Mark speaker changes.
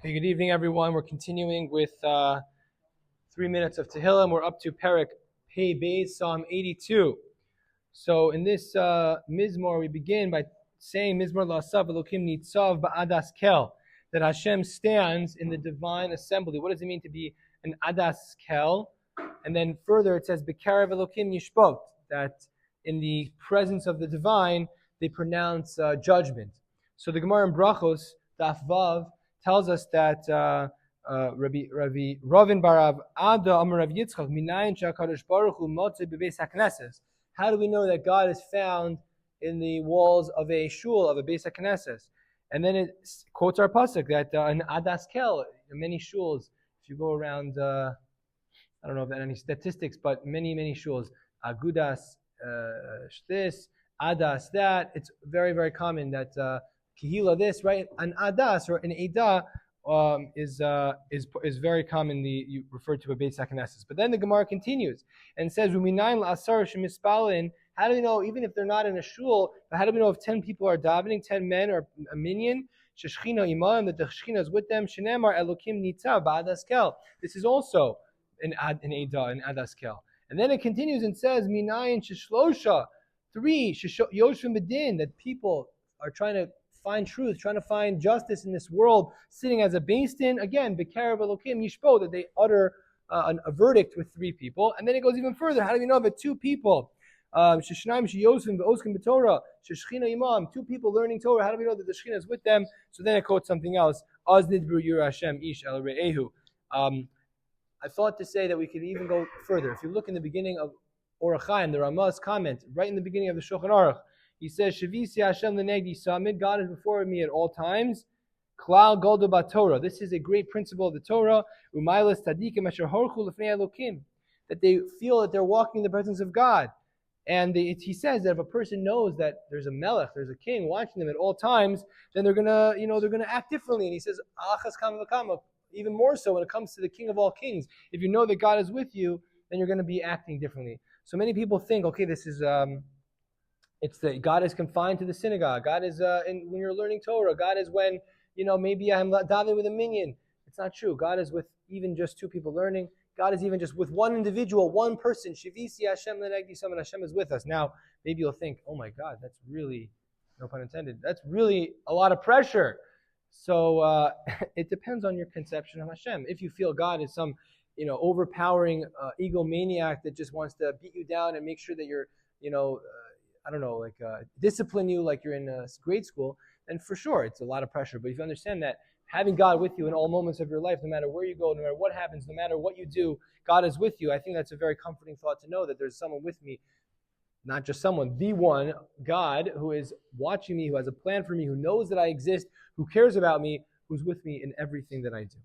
Speaker 1: Hey, good evening, everyone. We're continuing with 3 minutes of Tehillim. We're up to Perek, Pei Beis, Psalm 82. So in this Mizmor, we begin by saying Mizmor La'asav Elokim Nitzav Ba'adas Kel, that Hashem stands in the divine assembly. What does it mean to be an Adas Kel? And then further it says B'karev Elokim Yishpot, that in the presence of the divine, they pronounce judgment. So the Gemara in Brachos, Daf Vav, tells us that Rabbi Ravin Barav Ada Amar Rav Yitzchak Minayin Shakadosh Baruch Hu Motze Bebeis HaKnesses. How do we know that God is found in the walls of a shul, of a Beis HaKnesses? And then it quotes our pasuk that in Adas Kel, in many shuls, if you go around, I don't know if there are any statistics, but many shuls, Agudas, this, Adas that, it's very, very common that Kehila this, right? An Adas or an Eidah is very commonly referred to a Beis HaKnesses. But then the Gemara continues and says, Uminayin la'asar shemispalin. How do we know, even if they're not in a shul, but how do we know if 10 people are davening, 10 men or a minyan? Sheshchina imam, that the Shechina is with them. Shenemar Elokim nitzav ba'adas kel. This is also an Eidah, an Adas kel. And then it continues and says, Minayin sheshlosha, 3, yoshvim bedin, that people are trying to find truth, trying to find justice in this world, sitting as a beis din, again, b'karev elokim yishpo, that they utter a verdict with 3 people. And then it goes even further. How do we know that 2 people, sheshnaim sheyosvim ve'oskim b'torah, sheshchina imam, 2 people learning Torah, how do we know that the Shechina is with them? So then it quotes something else, az nidbru yira Hashem ish el re'ehu. I thought to say that we could even go further. If you look in the beginning of Orach Chaim, the Ramah's comment, right in the beginning of the Shulchan Aruch, he says, Shavisi Hashem l'negdi samid, God is before me at all times. Klal goldo b'Torah. This is a great principle of the Torah. Umaylas tadikim asher horchu l'fnei Elokim, that they feel that they're walking in the presence of God. And he says that if a person knows that there's a melech, there's a king watching them at all times, then they're gonna act differently. And he says, Achas kama v'kama, even more so when it comes to the King of all kings. If you know that God is with you, then you're going to be acting differently. So many people think, okay, this is it's that God is confined to the synagogue. God is when you're learning Torah. God is when maybe I'm davening with a minyan. It's not true. God is with even just 2 people learning. God is even just with one individual, one person. Shivisi Hashem lenegdi saman. Hashem is with us. Now maybe you'll think, oh my God, that's really, no pun intended, that's really a lot of pressure. So it depends on your conception of Hashem. If you feel God is some overpowering egomaniac that just wants to beat you down and make sure that you're discipline you like you're in grade school, then for sure it's a lot of pressure. But if you understand that having God with you in all moments of your life, no matter where you go, no matter what happens, no matter what you do, God is with you. I think that's a very comforting thought to know that there's someone with me, not just someone, the one, God, who is watching me, who has a plan for me, who knows that I exist, who cares about me, who's with me in everything that I do.